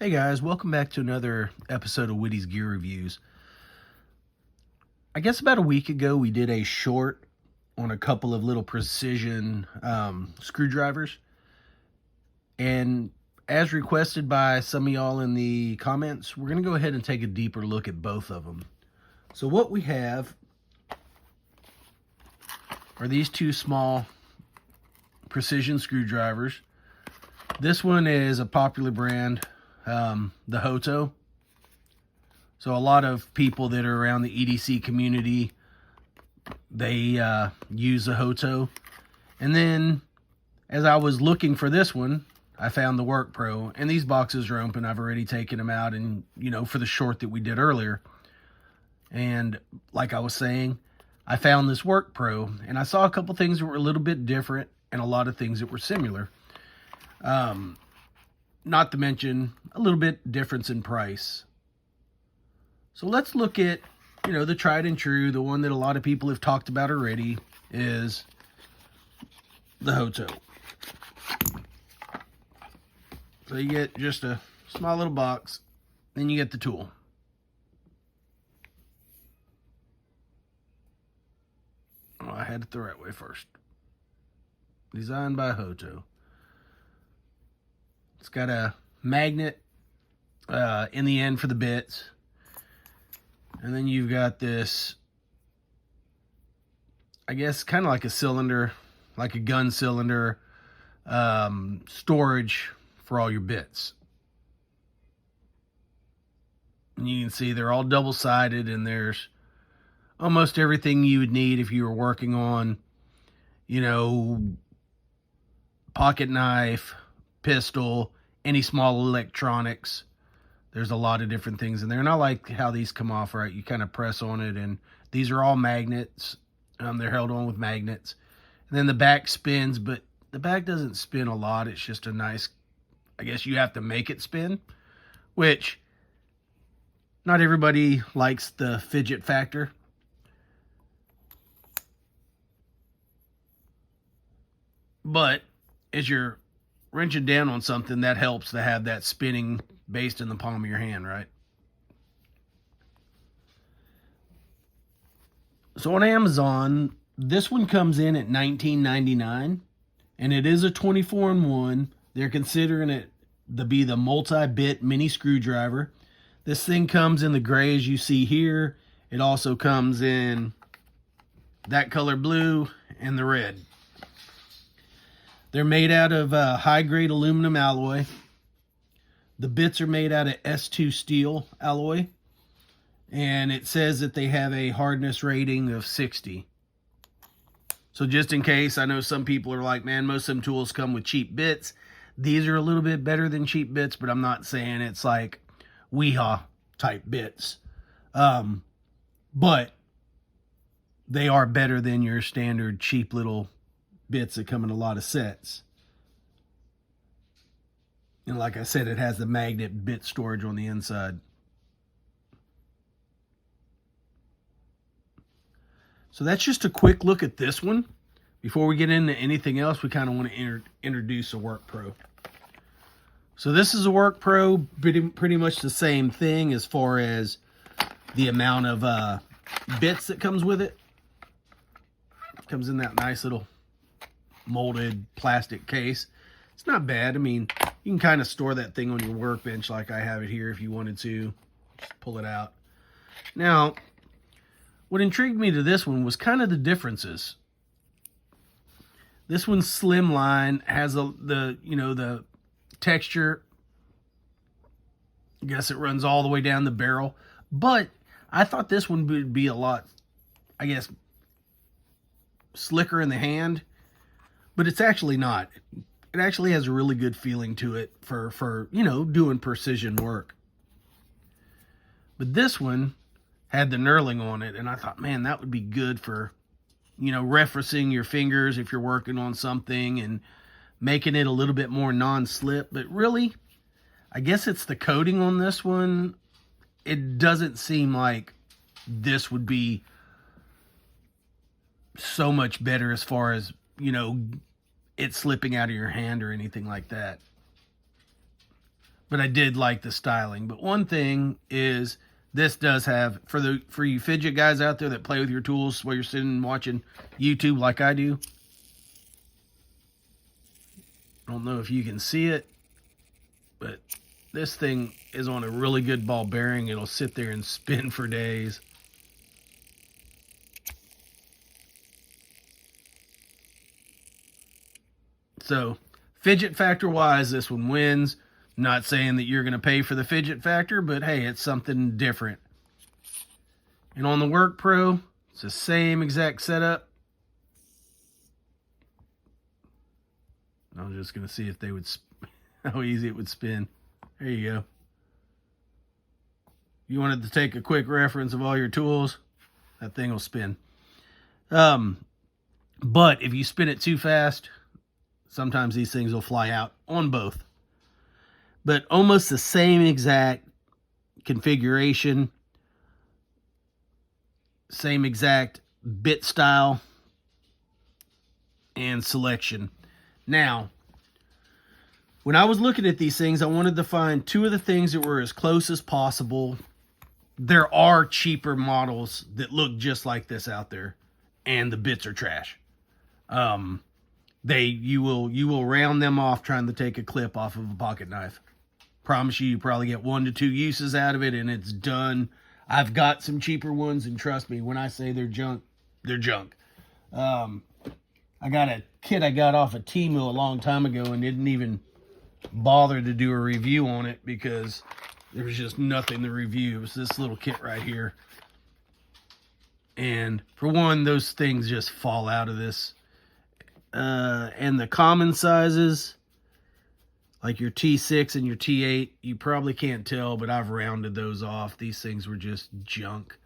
Hey guys, welcome back to another episode of Whitty's Gear Reviews. I guess about a week ago we did a short on a couple of little precision screwdrivers. And as requested by some of y'all in the comments, we're going to go ahead and take a deeper look at both of them. So what we have are these two small precision screwdrivers. This one is a popular brand, the HOTO. So a lot of people that are around the EDC community, they use the HOTO. And then as I was looking for this one, I found the WorkPro, and these boxes are open. I've already taken them out, and for the short that we did earlier. And like I was saying, I found this WorkPro, and I saw a couple things that were a little bit different and a lot of things that were similar. Not to mention a little bit difference in price. So let's look at, the tried and true, the one that a lot of people have talked about already is the HOTO. So you get just a small little box, then you get the tool. Oh, I had it the right way first. Designed by HOTO. It's got a magnet in the end for the bits. And then you've got this, I guess, kind of like a cylinder, like a gun cylinder, storage for all your bits. And you can see they're all double-sided, and there's almost everything you would need if you were working on, pocket knife, pistol, any small electronics. There's a lot of different things in there, and I like how these come off, right? You kind of press on it, and these are all magnets. They're held on with magnets. And then the back spins, but the back doesn't spin a lot. It's just a nice, I guess you have to make it spin, which not everybody likes the fidget factor. But as you're wrenching down on something, that helps to have that spinning based in the palm of your hand, right? So on Amazon, this one comes in at $19.99, and it is a 24-in-1. They're considering it to be the multi-bit mini screwdriver. This thing comes in the gray as you see here. It also comes in that color blue and the red. They're made out of high-grade aluminum alloy. The bits are made out of S2 steel alloy. And it says that they have a hardness rating of 60. So just in case, I know some people are like, man, most of them tools come with cheap bits. These are a little bit better than cheap bits, but I'm not saying it's like Weehaw type bits. But they are better than your standard cheap little bits that come in a lot of sets. And like I said, it has the magnet bit storage on the inside. So that's just a quick look at this one. Before we get into anything else, we kind of want to introduce a WorkPro. So this is a WorkPro, pretty much the same thing as far as the amount of bits that comes with it. It comes in that nice little molded plastic case. It's not bad. I mean, you can kind of store that thing on your workbench like I have it here if you wanted to. Just pull it out. Now, what intrigued me to this one was kind of the differences. This one's slimline, has the texture. I guess it runs all the way down the barrel. But I thought this one would be a lot, I guess, slicker in the hand. But it's actually not. It actually has a really good feeling to it for doing precision work. But this one had the knurling on it, and I thought, man, that would be good for, referencing your fingers if you're working on something and making it a little bit more non-slip. But really, I guess it's the coating on this one. It doesn't seem like this would be so much better as far as, it slipping out of your hand or anything like that. but I did like the styling. But one thing is, this does have, for you fidget guys out there that play with your tools while you're sitting and watching YouTube like I do. I don't know if you can see it, but this thing is on a really good ball bearing. It'll sit there and spin for days. So, fidget factor wise, this one wins. Not saying that you're going to pay for the fidget factor, but hey, it's something different. And on the WorkPro, it's the same exact setup. I was just going to see if they would, how easy it would spin. There you go. You wanted to take a quick reference of all your tools, that thing will spin. But if you spin it too fast, sometimes these things will fly out on both. But almost the same exact configuration, same exact bit style and selection. Now, when I was looking at these things, I wanted to find two of the things that were as close as possible. There are cheaper models that look just like this out there, and the bits are trash. You will round them off trying to take a clip off of a pocket knife. Promise you probably get 1 to 2 uses out of it and it's done. I've got some cheaper ones, and trust me, when I say they're junk, they're junk. I got a kit I got off of Temu a long time ago and didn't even bother to do a review on it because there was just nothing to review. It was this little kit right here. And for one, those things just fall out of this. And the common sizes, like your T6 and your T8, you probably can't tell, but I've rounded those off. These things were just junk.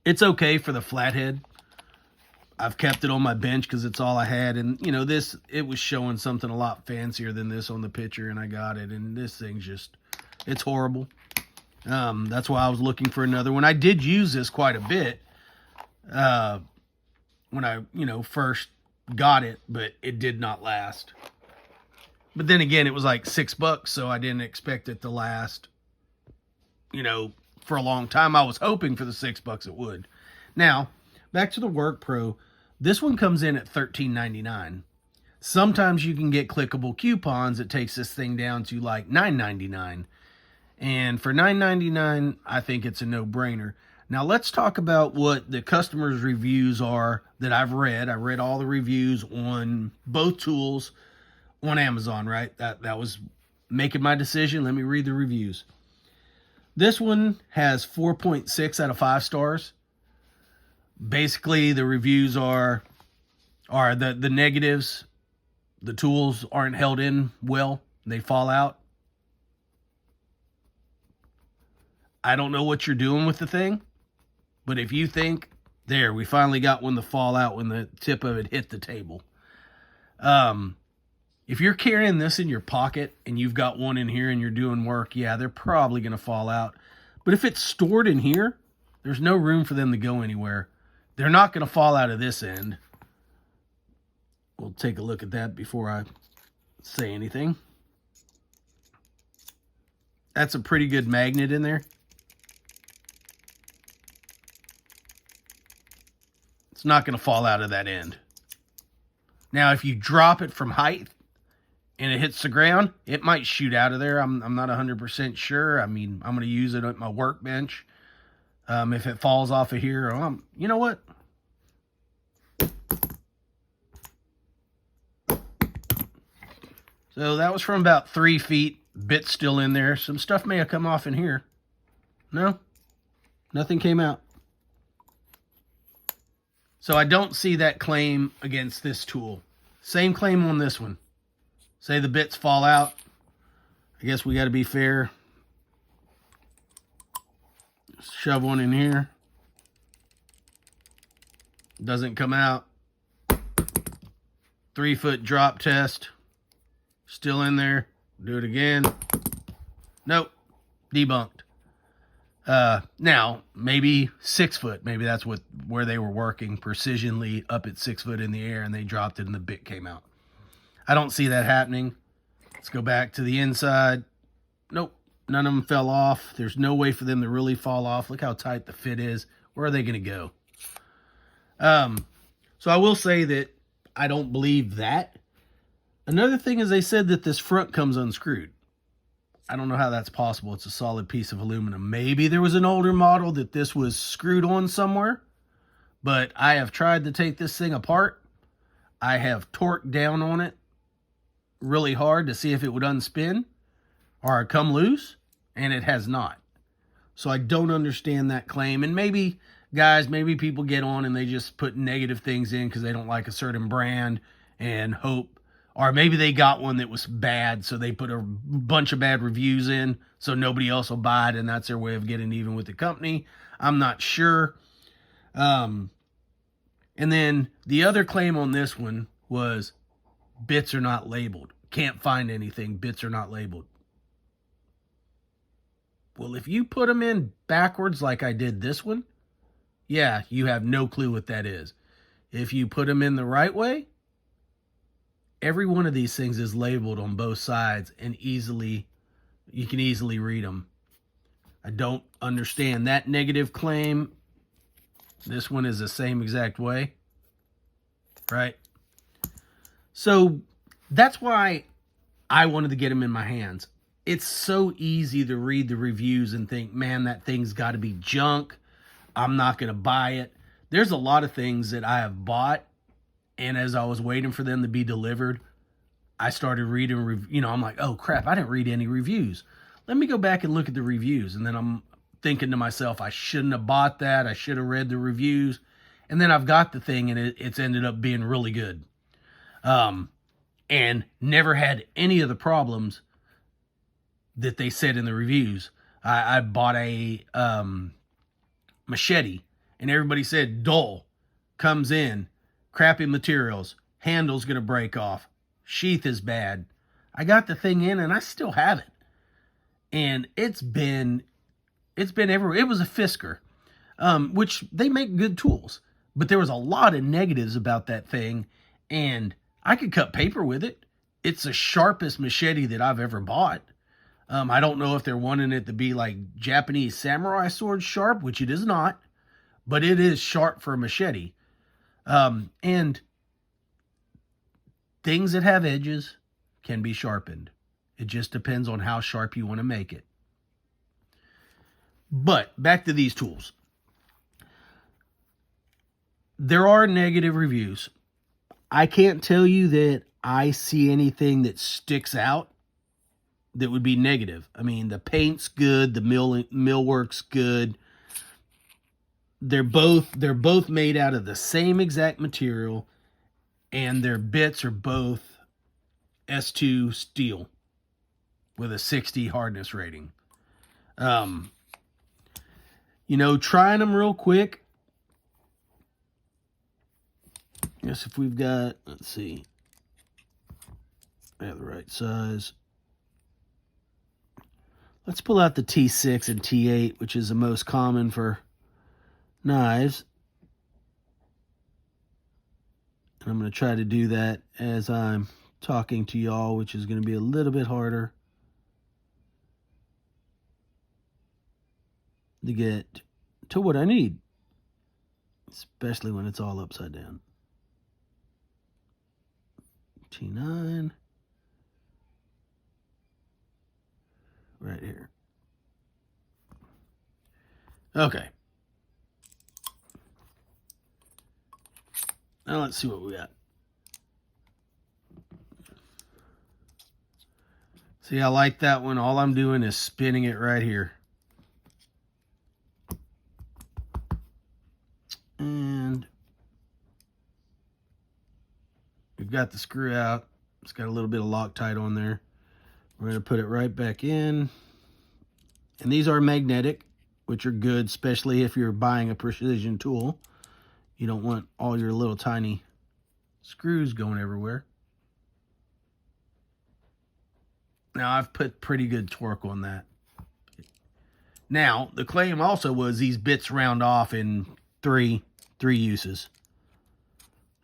It's okay for the flathead. I've kept it on my bench because it's all I had. And, you know, it was showing something a lot fancier than this on the picture, and I got it. And this thing's just, it's horrible. That's why I was looking for another one. I did use this quite a bit when I, first got it, but it did not last. But then again, it was like $6, so I didn't expect it to last, for a long time. I was hoping for the $6 it would. Now, back to the WorkPro. This one comes in at $13.99. Sometimes you can get clickable coupons that takes this thing down to like $9.99. And for $9.99, I think it's a no-brainer. Now, let's talk about what the customers' reviews are that I've read. I read all the reviews on both tools on Amazon, right? That was making my decision. Let me read the reviews. This one has 4.6 out of 5 stars. Basically, the reviews are the negatives. The tools aren't held in well. They fall out. I don't know what you're doing with the thing, but if you think, there, we finally got one to fall out when the tip of it hit the table. If you're carrying this in your pocket and you've got one in here and you're doing work, yeah, they're probably going to fall out. But if it's stored in here, there's no room for them to go anywhere. They're not going to fall out of this end. We'll take a look at that before I say anything. That's a pretty good magnet in there. It's not going to fall out of that end. Now, if you drop it from height and it hits the ground, it might shoot out of there. I'm not 100% sure. I mean, I'm going to use it at my workbench. If it falls off of here, you know what? So that was from about 3 feet. Bits still in there. Some stuff may have come off in here. No, nothing came out. So I don't see that claim against this tool. Same claim on this one. Say the bits fall out. I guess we got to be fair. Shove one in here. Doesn't come out. 3-foot drop test. Still in there. Do it again. Nope. Debunked. Now, maybe 6 foot. Maybe that's where they were working precisionally up at 6 foot in the air and they dropped it and the bit came out. I don't see that happening. Let's go back to the inside. Nope, none of them fell off. There's no way for them to really fall off. Look how tight the fit is. Where are they going to go? So I will say that I don't believe that. Another thing is they said that this front comes unscrewed. I don't know how that's possible. It's a solid piece of aluminum. Maybe there was an older model that this was screwed on somewhere, but I have tried to take this thing apart. I have torqued down on it really hard to see if it would unspin or come loose, and it has not. So I don't understand that claim. And maybe, guys, maybe people get on and they just put negative things in because they don't like a certain brand and hope. Or maybe they got one that was bad, so they put a bunch of bad reviews in so nobody else will buy it, and that's their way of getting even with the company. I'm not sure. And then the other claim on this one was bits are not labeled. Can't find anything. Bits are not labeled. Well, if you put them in backwards like I did this one, yeah, you have no clue what that is. If you put them in the right way, every one of these things is labeled on both sides and you can easily read them. I don't understand that negative claim. This one is the same exact way, right? So that's why I wanted to get them in my hands. It's so easy to read the reviews and think, man, that thing's got to be junk. I'm not going to buy it. There's a lot of things that I have bought, and as I was waiting for them to be delivered, I started reading, I'm like, oh crap, I didn't read any reviews. Let me go back and look at the reviews. And then I'm thinking to myself, I shouldn't have bought that. I should have read the reviews. And then I've got the thing, and it's ended up being really good. And never had any of the problems that they said in the reviews. I bought a machete, and everybody said dull, comes in, crappy materials, handle's gonna break off, sheath is bad. I got the thing in, and I still have it, and it's been everywhere. It was a Fisker, which they make good tools, but there was a lot of negatives about that thing, and I could cut paper with it. It's the sharpest machete that I've ever bought. I don't know if they're wanting it to be like Japanese samurai sword sharp, which it is not, but it is sharp for a machete. And things that have edges can be sharpened. It just depends on how sharp you want to make it. But back to these tools. There are negative reviews. I can't tell you that I see anything that sticks out that would be negative. I mean, the paint's good, the millwork's good. They're both made out of the same exact material, and their bits are both S2 steel with a 60 hardness rating. Trying them real quick. Yes, if we've got, let's see, I have the right size. Let's pull out the T6 and T8, which is the most common for knives. And I'm going to try to do that as I'm talking to y'all, which is going to be a little bit harder to get to what I need, especially when it's all upside down. T9. Right here. Okay. Now let's see what we got. See, I like that one. All I'm doing is spinning it right here. And we've got the screw out. It's got a little bit of Loctite on there. We're going to put it right back in. And these are magnetic, which are good, especially if you're buying a precision tool. You don't want all your little tiny screws going everywhere. Now, I've put pretty good torque on that. Now, the claim also was these bits round off in three uses.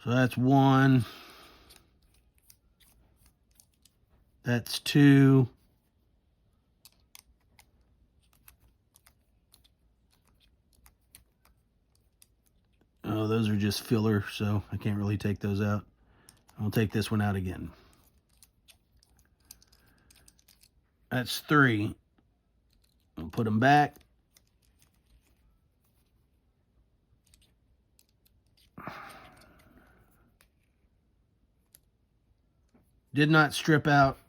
So that's one. That's 2. Oh, those are just filler, so I can't really take those out. I'll take this one out again. That's 3. I'll put them back. Did not strip out.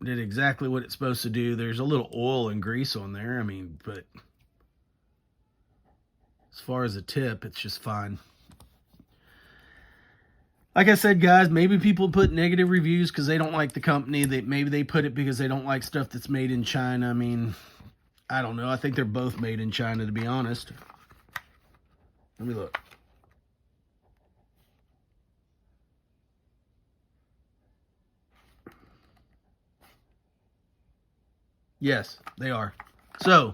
Did exactly what it's supposed to do. There's a little oil and grease on there. I mean, but as far as the tip, it's just fine. Like I said, guys, maybe people put negative reviews because they don't like the company. Maybe they put it because they don't like stuff that's made in China. I mean, I don't know. I think they're both made in China, to be honest. Let me look. Yes, they are. So,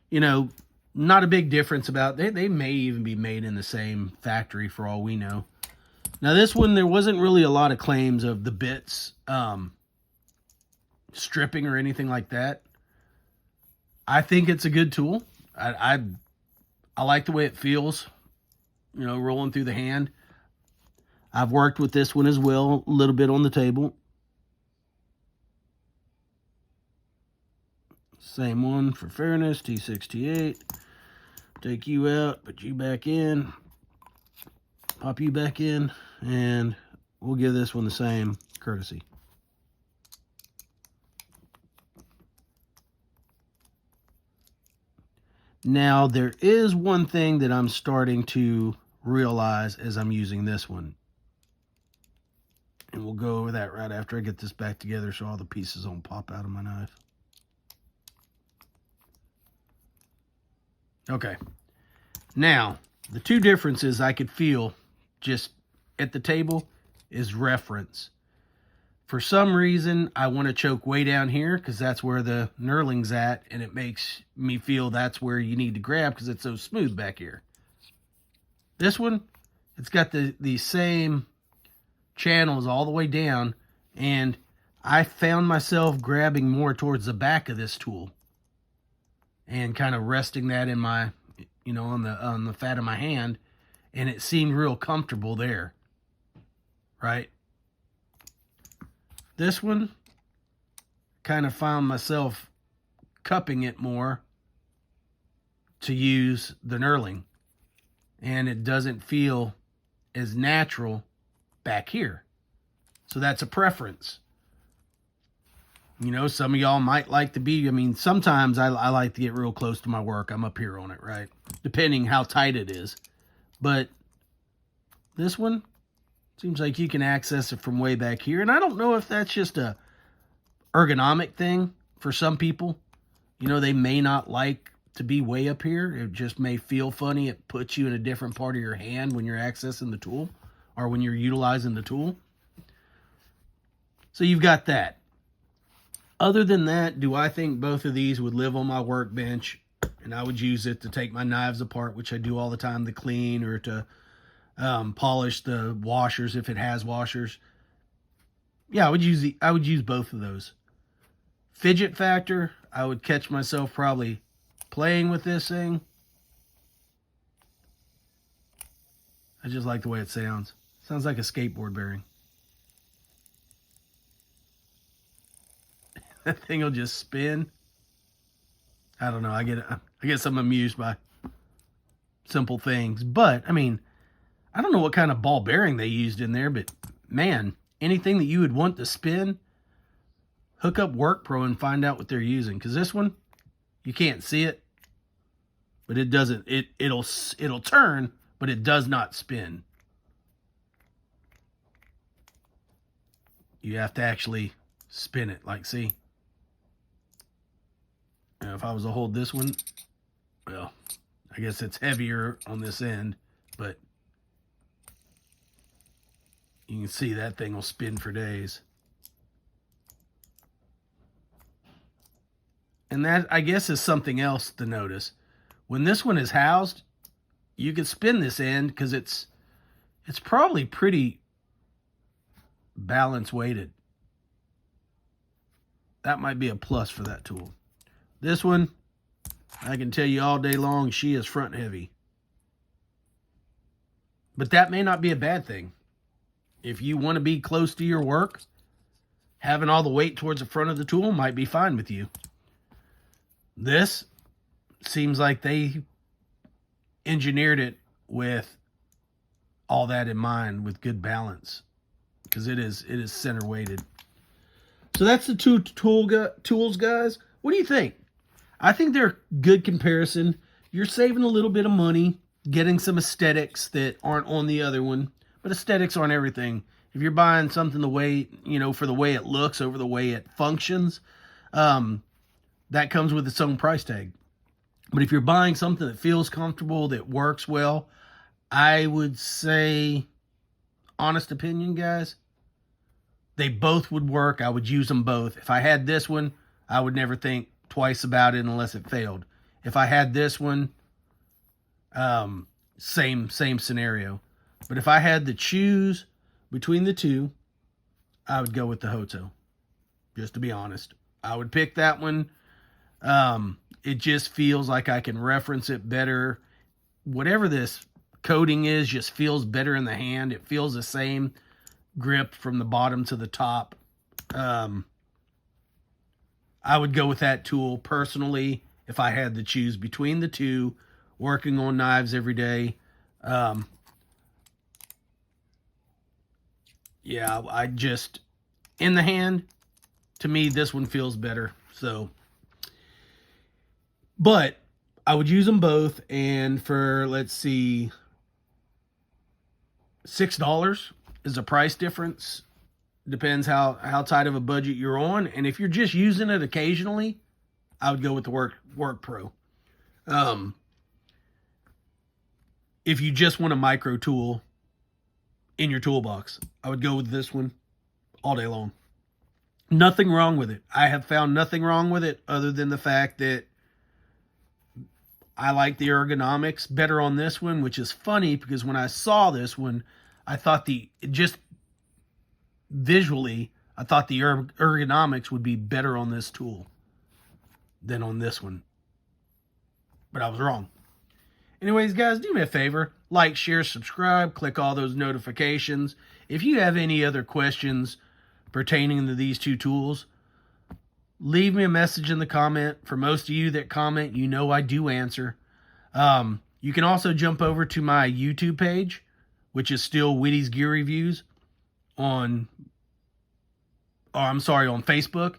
you know, not a big difference about they may even be made in the same factory for all we know. Now this one, there wasn't really a lot of claims of the bits stripping or anything like that. I think it's a good tool. I like the way it feels, you know, rolling through the hand. I've worked with this one as well, a little bit on the table. Same one for fairness, T6, T8. Take you out, put you back in, pop you back in, and we'll give this one the same courtesy. Now, there is one thing that I'm starting to realize as I'm using this one. And we'll go over that right after I get this back together so all the pieces don't pop out of my knife. Okay. Now, the two differences I could feel just at the table is reference. For some reason, I want to choke way down here because that's where the knurling's at, and it makes me feel that's where you need to grab because it's so smooth back here. This one, it's got the same channels all the way down, and I found myself grabbing more towards the back of this tool and kind of resting that in my, you know, on the fat of my hand, and it seemed real comfortable there, right? This one, kind of found myself cupping it more to use the knurling, and it doesn't feel as natural back here. So that's a preference. You know, some of y'all might like to be, I mean, sometimes I like to get real close to my work. I'm up here on it, right? Depending how tight it is. But this one, seems like you can access it from way back here. And I don't know if that's just a ergonomic thing for some people. You know, they may not like to be way up here. It just may feel funny. It puts you in a different part of your hand when you're accessing the tool or when you're utilizing the tool. So you've got that. Other than that, do I think both of these would live on my workbench and I would use it to take my knives apart, which I do all the time, to clean or to polish the washers if it has washers? Yeah, I would use both of those. Fidget factor, I would catch myself probably playing with this thing. I just like the way it sounds. Sounds like a skateboard bearing. That thing will just spin. I don't know. I guess I'm amused by simple things. But, I mean, I don't know what kind of ball bearing they used in there, but, man, anything that you would want to spin, hook up WorkPro and find out what they're using. Because this one, you can't see it, but it doesn't. It'll turn, but it does not spin. You have to actually spin it. Like, see? Now, if I was to hold this one, well, I guess it's heavier on this end, but you can see that thing will spin for days. And that, I guess, is something else to notice. When this one is housed, you can spin this end because it's probably pretty balance weighted. That might be a plus for that tool. This one, I can tell you all day long, she is front heavy. But that may not be a bad thing. If you want to be close to your work, having all the weight towards the front of the tool might be fine with you. This seems like they engineered it with all that in mind, with good balance, because it is center weighted. So that's the two tools, guys. What do you think? I think they're good comparison. You're saving a little bit of money, getting some aesthetics that aren't on the other one, but aesthetics aren't everything. If you're buying something the way, for the way it looks over the way it functions, that comes with its own price tag. But if you're buying something that feels comfortable, that works well, I would say, honest opinion, guys, they both would work. I would use them both. If I had this one, I would never think twice about it unless it failed. If I had this one, same scenario. But if I had to choose between the two, I would go with the HOTO. Just to be honest, I would pick that one. It just feels like I can reference it better. Whatever this coating is just feels better in the hand. It feels the same grip from the bottom to the top. I would go with that tool personally if I had to choose between the two, working on knives every day. Yeah, I just, in the hand, to me, this one feels better. So, but I would use them both, and for, let's see, $6 is a price difference. Depends how tight of a budget you're on. And if you're just using it occasionally, I would go with the WorkPro. If you just want a micro tool in your toolbox, I would go with this one all day long. Nothing wrong with it. I have found nothing wrong with it other than the fact that I like the ergonomics better on this one, which is funny because when I saw this one, I thought visually, I thought the ergonomics would be better on this tool than on this one. But I was wrong. Anyways, guys, do me a favor. Like, share, subscribe, click all those notifications. If you have any other questions pertaining to these two tools, leave me a message in the comment. For most of you that comment, I do answer. You can also jump over to my YouTube page, which is still Whitty's Gear Reviews on Facebook.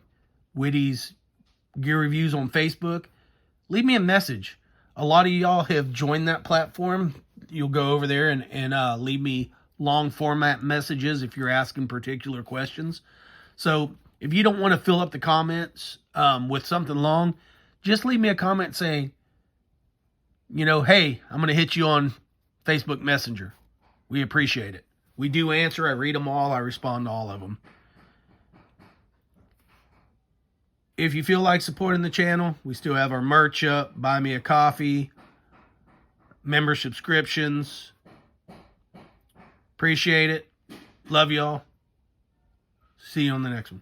Whitty's Gear Reviews on Facebook. Leave me a message. A lot of y'all have joined that platform. You'll go over there and leave me long format messages if you're asking particular questions. So if you don't want to fill up the comments with something long, just leave me a comment saying, hey, I'm going to hit you on Facebook Messenger. We appreciate it. We do answer. I read them all. I respond to all of them. If you feel like supporting the channel, we still have our merch up. Buy me a coffee. Member subscriptions. Appreciate it. Love y'all. See you on the next one.